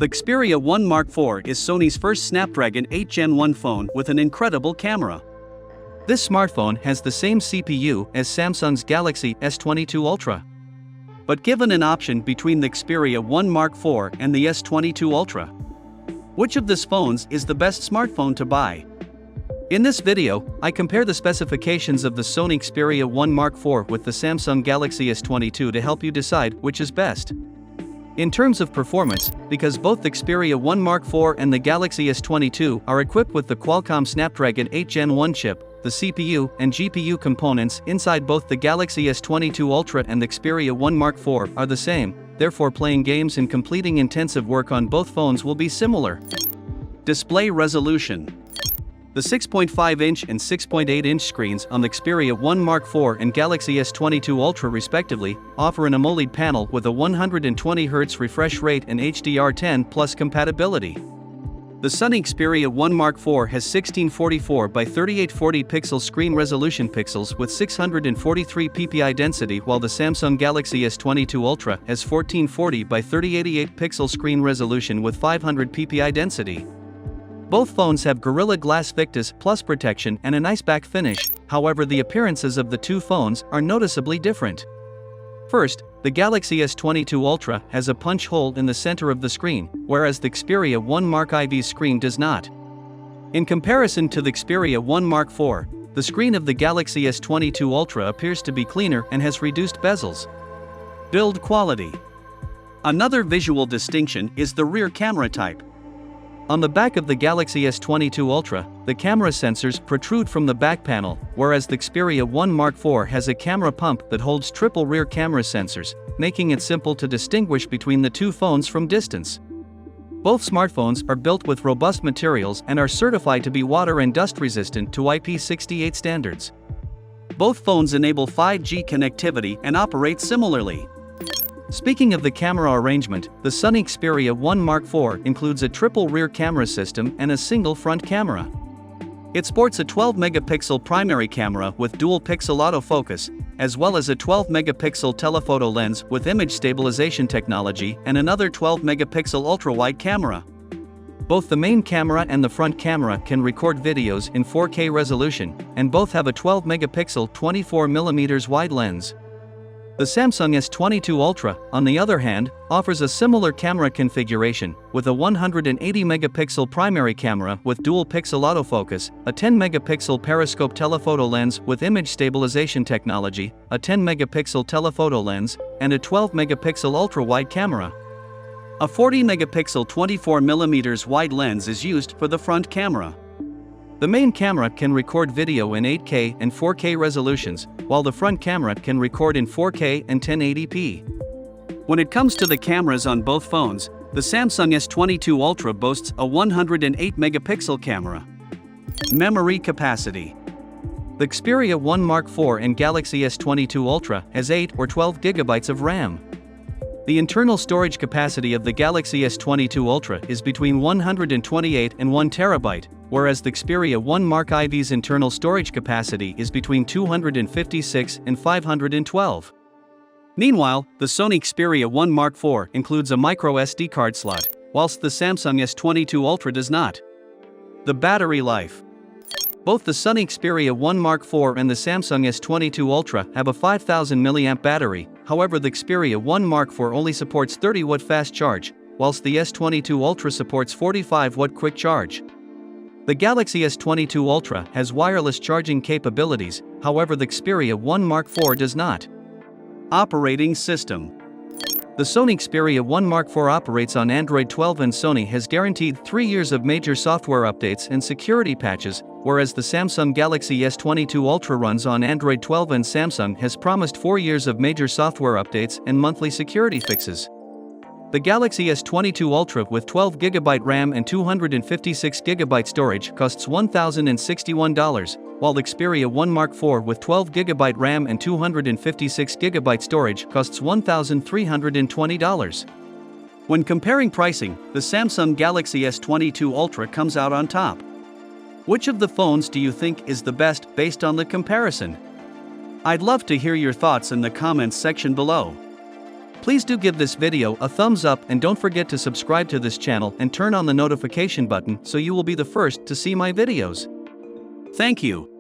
The Xperia 1 Mark IV is Sony's first Snapdragon 8 Gen 1 phone with an incredible camera. This smartphone has the same CPU as Samsung's Galaxy S22 Ultra. But given an option between the Xperia 1 Mark IV and the S22 Ultra, which of these phones is the best smartphone to buy? In this video, I compare the specifications of the Sony Xperia 1 Mark IV with the Samsung Galaxy S22 to help you decide which is best. In terms of performance, because both the Xperia 1 Mark IV and the Galaxy S22 are equipped with the Qualcomm Snapdragon 8 Gen 1 chip, the CPU and GPU components inside both the Galaxy S22 Ultra and the Xperia 1 Mark IV are the same, therefore playing games and completing intensive work on both phones will be similar. Display resolution. The 6.5-inch and 6.8-inch screens on the Xperia 1 Mark IV and Galaxy S22 Ultra respectively offer an AMOLED panel with a 120Hz refresh rate and HDR10+ compatibility. The Sony Xperia 1 Mark IV has 1644 by 3840 pixel screen resolution pixels with 643 ppi density, while the Samsung Galaxy S22 Ultra has 1440 by 3088 pixel screen resolution with 500 ppi density. Both phones have Gorilla Glass Victus Plus protection and a nice back finish, however the appearances of the two phones are noticeably different. First, the Galaxy S22 Ultra has a punch hole in the center of the screen, whereas the Xperia 1 Mark IV's screen does not. In comparison to the Xperia 1 Mark IV, the screen of the Galaxy S22 Ultra appears to be cleaner and has reduced bezels. Build quality. Another visual distinction is the rear camera type. On the back of the Galaxy S22 Ultra, the camera sensors protrude from the back panel, whereas the Xperia 1 Mark IV has a camera pump that holds triple rear camera sensors, making it simple to distinguish between the two phones from distance. Both smartphones are built with robust materials and are certified to be water and dust resistant to IP68 standards. Both phones enable 5G connectivity and operate similarly. Speaking of the camera arrangement, the Sony Xperia 1 Mark IV includes a triple rear camera system and a single front camera. It sports a 12-megapixel primary camera with dual-pixel autofocus, as well as a 12-megapixel telephoto lens with image stabilization technology and another 12-megapixel ultra-wide camera. Both the main camera and the front camera can record videos in 4K resolution, and both have a 12-megapixel 24mm wide lens. The Samsung S22 Ultra, on the other hand, offers a similar camera configuration, with a 180-megapixel primary camera with dual-pixel autofocus, a 10-megapixel periscope telephoto lens with image stabilization technology, a 10-megapixel telephoto lens, and a 12-megapixel ultra-wide camera. A 40-megapixel 24mm wide lens is used for the front camera. The main camera can record video in 8K and 4K resolutions, while the front camera can record in 4K and 1080p. When it comes to the cameras on both phones, the Samsung S22 Ultra boasts a 108-megapixel camera. Memory capacity. The Xperia 1 Mark IV and Galaxy S22 Ultra has 8 or 12 GB of RAM. The internal storage capacity of the Galaxy S22 Ultra is between 128 and 1 TB, whereas the Xperia 1 Mark IV's internal storage capacity is between 256 and 512. Meanwhile, the Sony Xperia 1 Mark IV includes a micro SD card slot, whilst the Samsung S22 Ultra does not. The battery life. Both the Sony Xperia 1 Mark IV and the Samsung S22 Ultra have a 5000 mAh battery, however the Xperia 1 Mark IV only supports 30W fast charge, whilst the S22 Ultra supports 45W quick charge. The Galaxy S22 Ultra has wireless charging capabilities, however the Xperia 1 Mark IV does not. Operating system. The Sony Xperia 1 Mark IV operates on Android 12 and Sony has guaranteed 3 years of major software updates and security patches, whereas the Samsung Galaxy S22 Ultra runs on Android 12 and Samsung has promised 4 years of major software updates and monthly security fixes. The Galaxy S22 Ultra with 12GB RAM and 256GB storage costs $1,061, while the Xperia 1 Mark IV with 12GB RAM and 256GB storage costs $1,320. When comparing pricing, the Samsung Galaxy S22 Ultra comes out on top. Which of the phones do you think is the best based on the comparison? I'd love to hear your thoughts in the comments section below. Please do give this video a thumbs up and don't forget to subscribe to this channel and turn on the notification button so you will be the first to see my videos. Thank you.